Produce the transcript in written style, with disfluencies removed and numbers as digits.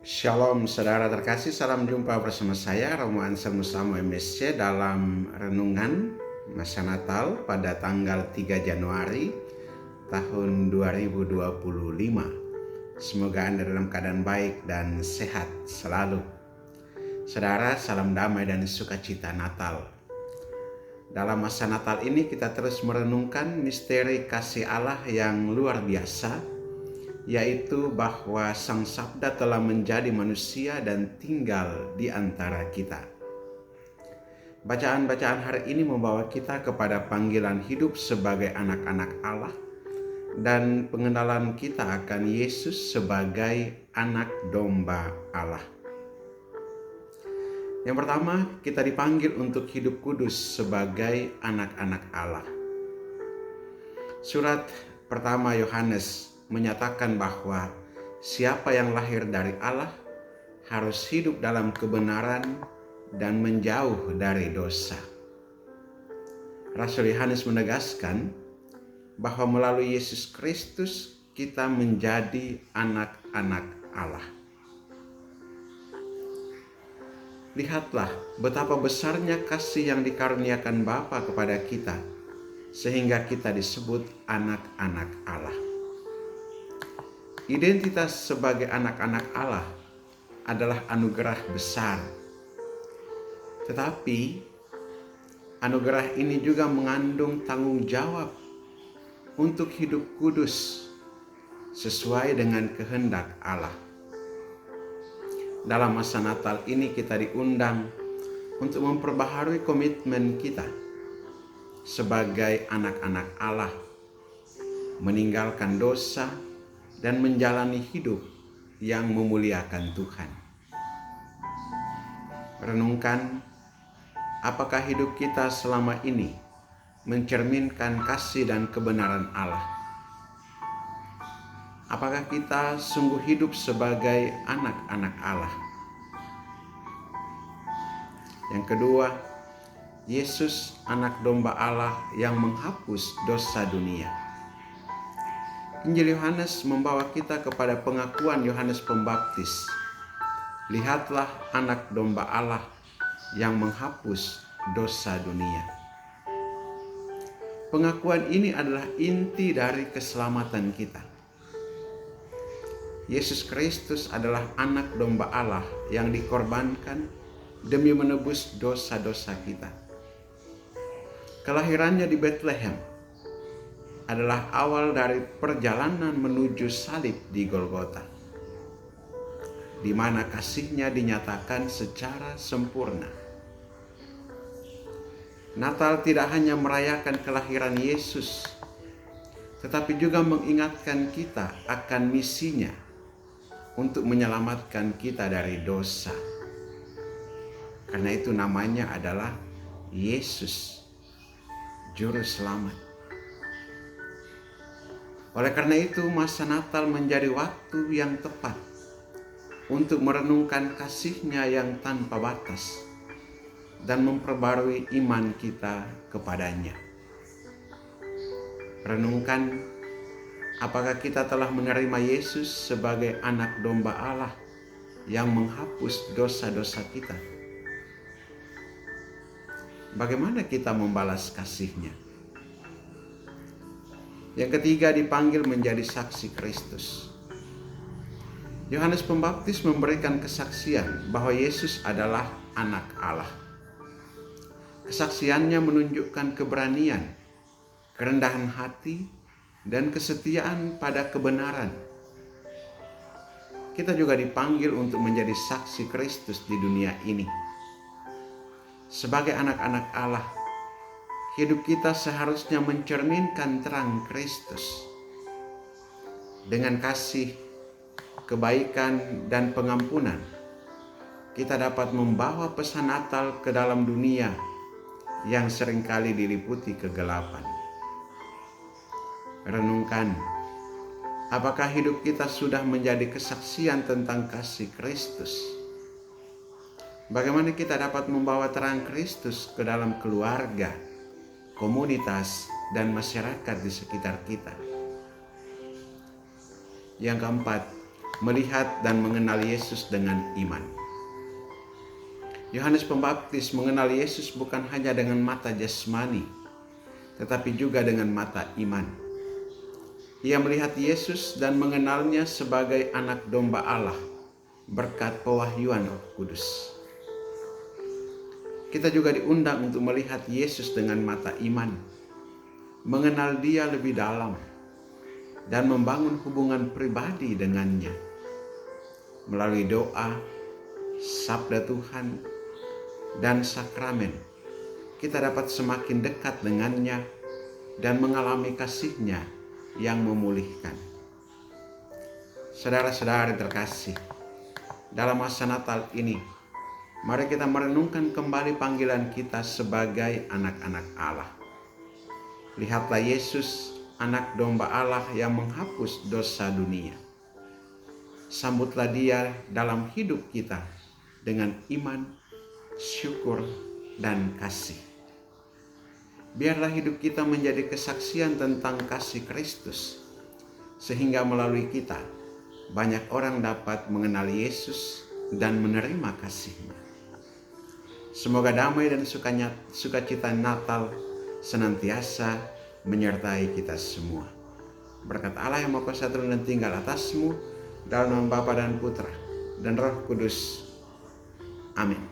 Shalom saudara terkasih, salam jumpa bersama saya Romo Ansel Musamo MSC dalam renungan masa Natal pada tanggal 3 Januari tahun 2025. Semoga Anda dalam keadaan baik dan sehat selalu. Saudara, salam damai dan sukacita Natal. Dalam masa Natal ini kita terus merenungkan misteri kasih Allah yang luar biasa, yaitu bahwa Sang Sabda telah menjadi manusia dan tinggal di antara kita. Bacaan-bacaan hari ini membawa kita kepada panggilan hidup sebagai anak-anak Allah dan pengenalan kita akan Yesus sebagai anak domba Allah. Yang pertama, kita dipanggil untuk hidup kudus sebagai anak-anak Allah. Surat pertama Yohanes menyatakan bahwa siapa yang lahir dari Allah harus hidup dalam kebenaran dan menjauh dari dosa. Rasul Yohanes menegaskan bahwa melalui Yesus Kristus kita menjadi anak-anak Allah. Lihatlah betapa besarnya kasih yang dikaruniakan Bapa kepada kita, sehingga kita disebut anak-anak Allah. Identitas sebagai anak-anak Allah adalah anugerah besar. Tetapi anugerah ini juga mengandung tanggung jawab untuk hidup kudus sesuai dengan kehendak Allah. Dalam masa Natal ini kita diundang untuk memperbaharui komitmen kita sebagai anak-anak Allah, meninggalkan dosa dan menjalani hidup yang memuliakan Tuhan. Renungkan, apakah hidup kita selama ini mencerminkan kasih dan kebenaran Allah? Apakah kita sungguh hidup sebagai anak-anak Allah? Yang kedua, Yesus anak domba Allah yang menghapus dosa dunia. Injil Yohanes membawa kita kepada pengakuan Yohanes Pembaptis. Lihatlah anak domba Allah yang menghapus dosa dunia. Pengakuan ini adalah inti dari keselamatan kita. Yesus Kristus adalah anak domba Allah yang dikorbankan demi menebus dosa-dosa kita. Kelahirannya di Bethlehem adalah awal dari perjalanan menuju salib di Golgota, di mana kasih-Nya dinyatakan secara sempurna. Natal tidak hanya merayakan kelahiran Yesus, tetapi juga mengingatkan kita akan misinya untuk menyelamatkan kita dari dosa. Karena itu namanya adalah Yesus, Juru Selamat. Oleh karena itu, masa Natal menjadi waktu yang tepat untuk merenungkan kasih-Nya yang tanpa batas dan memperbarui iman kita kepadanya. Renungkan, apakah kita telah menerima Yesus sebagai anak domba Allah yang menghapus dosa-dosa kita? Bagaimana kita membalas kasih-Nya? Yang ketiga, dipanggil menjadi saksi Kristus. Yohanes Pembaptis memberikan kesaksian bahwa Yesus adalah anak Allah. Kesaksiannya menunjukkan keberanian, kerendahan hati, dan kesetiaan pada kebenaran. Kita juga dipanggil untuk menjadi saksi Kristus di dunia ini. Sebagai anak-anak Allah, hidup kita seharusnya mencerminkan terang Kristus. Dengan kasih, kebaikan, dan pengampunan, kita dapat membawa pesan Natal ke dalam dunia yang seringkali diliputi kegelapan. Renungkan, apakah hidup kita sudah menjadi kesaksian tentang kasih Kristus? Bagaimana kita dapat membawa terang Kristus ke dalam keluarga, komunitas, dan masyarakat di sekitar kita? Yang keempat, melihat dan mengenal Yesus dengan iman. Yohanes Pembaptis mengenal Yesus bukan hanya dengan mata jasmani, tetapi juga dengan mata iman. Ia melihat Yesus dan mengenalnya sebagai anak domba Allah berkat pewahyuan Roh Kudus. Kita juga diundang untuk melihat Yesus dengan mata iman, mengenal Dia lebih dalam, dan membangun hubungan pribadi dengannya. Melalui doa, sabda Tuhan, dan sakramen, kita dapat semakin dekat dengannya dan mengalami kasih-Nya yang memulihkan. Saudara-saudari terkasih, dalam masa Natal ini, mari kita merenungkan kembali panggilan kita sebagai anak-anak Allah. Lihatlah Yesus, anak domba Allah yang menghapus dosa dunia. Sambutlah Dia dalam hidup kita dengan iman, syukur, dan kasih. Biarlah hidup kita menjadi kesaksian tentang kasih Kristus, sehingga melalui kita banyak orang dapat mengenal Yesus dan menerima kasih-Nya. Semoga damai dan sukacita Natal senantiasa menyertai kita semua. Berkat Allah yang Maha Kuasa turun dan tinggal atasmu, dalam nama Bapa dan Putra dan Roh Kudus. Amin.